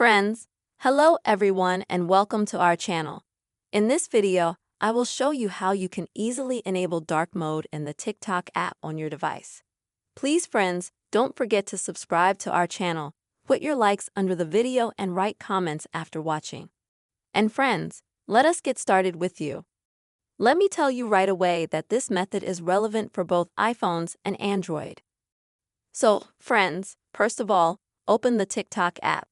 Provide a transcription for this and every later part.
Friends, hello everyone and welcome to our channel. In this video, I will show you how you can easily enable dark mode in the TikTok app on your device. Please friends, don't forget to subscribe to our channel, put your likes under the video and write comments after watching. And friends, let us get started with you. Let me tell you right away that this method is relevant for both iPhones and Android. So, friends, first of all, open the TikTok app.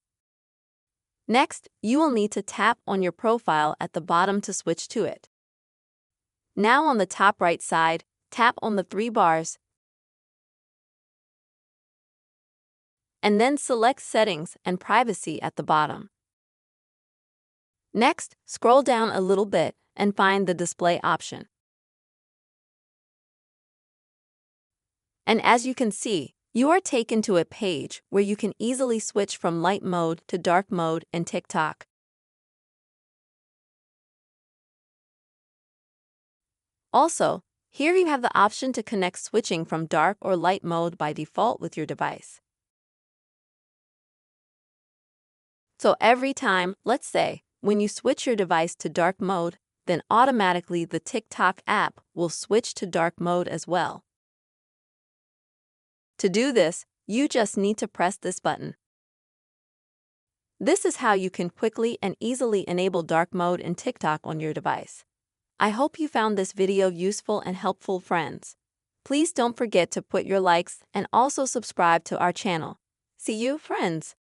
Next, you will need to tap on your profile at the bottom to switch to it. Now on the top right side, tap on the three bars and then select Settings and Privacy at the bottom. Next, scroll down a little bit and find the Display option. And as you can see, you are taken to a page where you can easily switch from light mode to dark mode in TikTok. Also, here you have the option to connect switching from dark or light mode by default with your device. So every time, let's say, when you switch your device to dark mode, then automatically the TikTok app will switch to dark mode as well. To do this, you just need to press this button. This is how you can quickly and easily enable dark mode in TikTok on your device. I hope you found this video useful and helpful, friends. Please don't forget to put your likes and also subscribe to our channel. See you, friends!